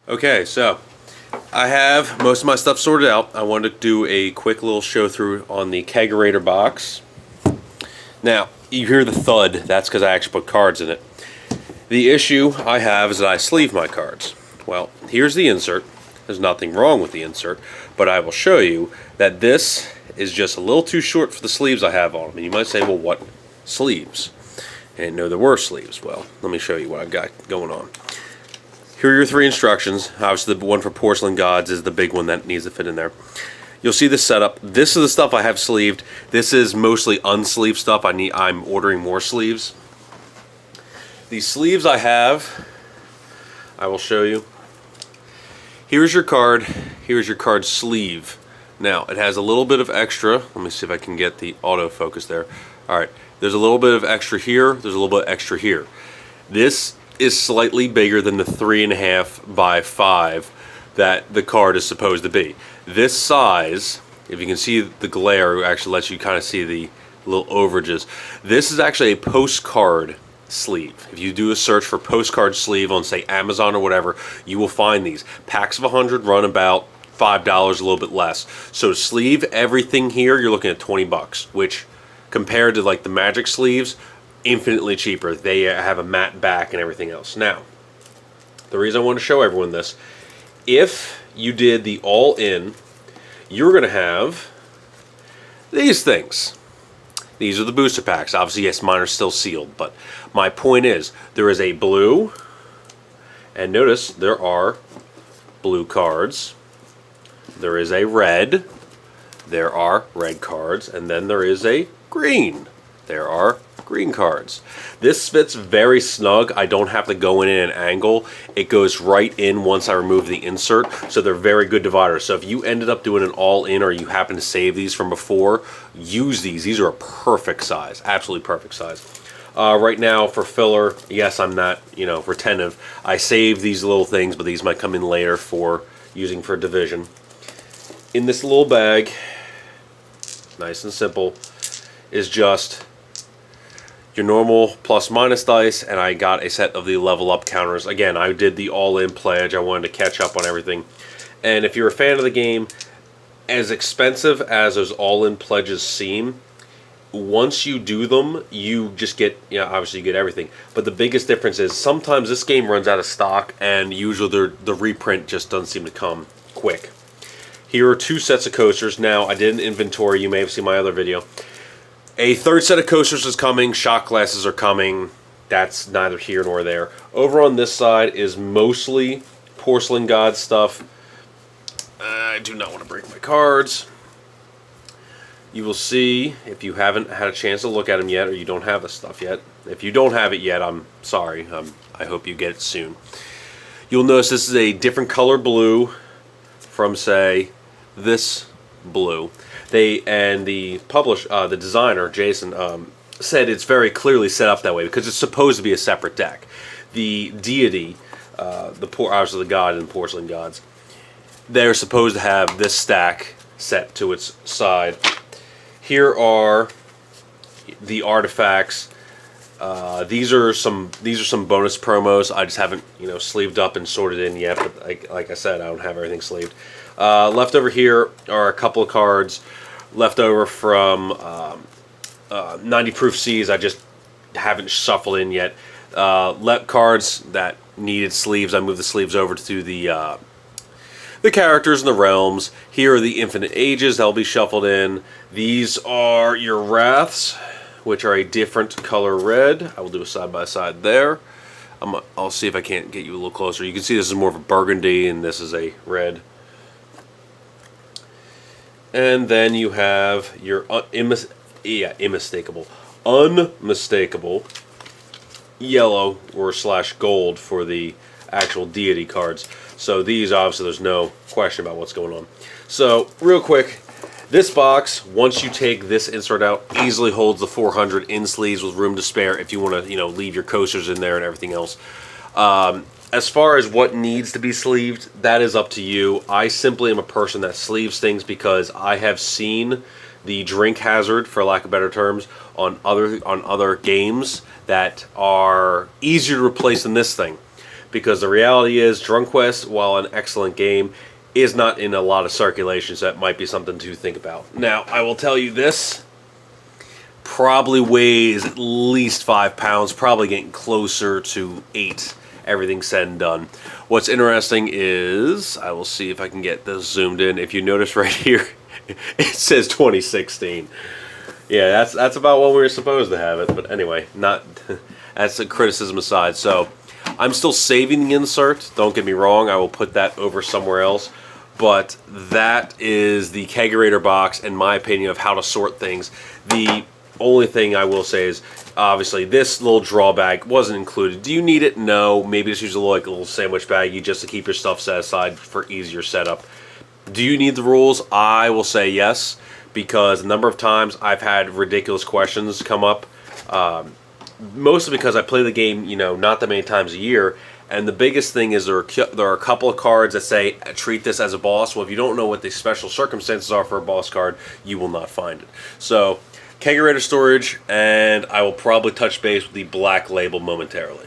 Okay, so I have most of my stuff sorted out. I wanted to do a quick little show through on the Kegarator box. Now, you hear the thud, that's because I actually put cards in it. The issue I have is that I sleeve my cards. Well, here's the insert. There's nothing wrong with the insert, but I will show you that this is just a little too short for the sleeves I have on them. And you might say, well, what sleeves? And no, there were sleeves. Well, let me show you what I've got going on. Here are your three instructions. Obviously, the one for Porcelain Gods is the big one that needs to fit in there. You'll see the setup. This is the stuff I have sleeved. This is mostly unsleeved stuff. I'm ordering more sleeves. The sleeves I have, I will show you. Here's your card. Here's your card sleeve. Now, it has a little bit of extra. Let me see if I can get the autofocus there. All right, there's a little bit of extra here. There's a little bit extra here. This is slightly bigger than the 3.5 by 5 that the card is supposed to be. This size, if you can see the glare, actually lets you kind of see the little overages. This is actually a postcard sleeve. If you do a search for postcard sleeve on, say, Amazon or whatever, you will find these. Packs of 100 run about $5, a little bit less. So to sleeve everything here, you're looking at 20 bucks, which compared to like the Magic sleeves, infinitely cheaper. They have a matte back and everything else. Now, the reason I want to show everyone this, if you did the all-in, you're going to have these things. These are the booster packs. Obviously, yes, mine are still sealed, but my point is, there is a blue, and notice there are blue cards. There is a red. There are red cards, and then there is a green. There are green cards. This fits very snug. I don't have to go in at an angle. It goes right in once I remove the insert, so they're very good dividers. So if you ended up doing an all-in or you happen to save these from before, use these. These are a perfect size, absolutely perfect size. Right now for filler, yes, I'm not, retentive. I save these little things, but these might come in later for using for division. In this little bag, nice and simple, is just your normal plus minus dice, and I got a set of the level up counters. Again, I did the all-in pledge. I wanted to catch up on everything. And if you're a fan of the game, as expensive as those all-in pledges seem, once you do them, you just get, obviously you get everything. But the biggest difference is sometimes this game runs out of stock, and usually the reprint just doesn't seem to come quick. Here are two sets of coasters. Now, I did an inventory. You may have seen my other video. A third set of coasters is coming. Shot glasses are coming. That's neither here nor there. Over on this side is mostly Porcelain Gods stuff. I do not want to break my cards. You will see, if you haven't had a chance to look at them yet, or you don't have the stuff yet. If you don't have it yet, I'm sorry. I hope you get it soon. You'll notice this is a different color blue from, say, this blue. The designer, Jason, said it's very clearly set up that way because it's supposed to be a separate deck. The deity, obviously the god in Porcelain Gods, they're supposed to have this stack set to its side. Here are the artifacts. These are some bonus promos. I just haven't sleeved up and sorted in yet. But like I said, I don't have everything sleeved. Left over here are a couple of cards left over from 90 Proof Seas. I just haven't shuffled in yet. Cards that needed sleeves. I moved the sleeves over to the characters and the realms. Here are the Infinite Ages. They'll be shuffled in. These are your Wraths, which are a different color red. I will do a side-by-side there. I'll see if I can't get you a little closer. You can see this is more of a burgundy, and this is a red. And then you have your unmistakable yellow or / gold for the actual deity cards. So these, obviously, there's no question about what's going on. So, real quick, this box, once you take this insert out, easily holds the 400 in sleeves with room to spare if you want to, leave your coasters in there and everything else. As far as what needs to be sleeved, that is up to you. I simply am a person that sleeves things because I have seen the drink hazard, for lack of better terms, on other games that are easier to replace than this thing. because the reality is Drunkquest, while an excellent game, is not in a lot of circulation, so that might be something to think about. Now, I will tell you this. Probably weighs at least 5 pounds, probably getting closer to 8, everything said and done. What's interesting is, I will see if I can get this zoomed in. If you notice right here, it says 2016. Yeah, that's about when we were supposed to have it, but anyway, not that's a criticism aside. So, I'm still saving the insert, don't get me wrong, I will put that over somewhere else. But that is the Kegarator box, in my opinion, of how to sort things. The only thing I will say is, obviously, this little draw bag wasn't included. Do you need it? No. Maybe just use a little sandwich baggie just to keep your stuff set aside for easier setup. Do you need the rules? I will say yes, because a number of times I've had ridiculous questions come up. Mostly because I play the game, not that many times a year. And the biggest thing is there are a couple of cards that say, treat this as a boss. Well, if you don't know what the special circumstances are for a boss card, you will not find it. So, Kegarator storage, and I will probably touch base with the black label momentarily.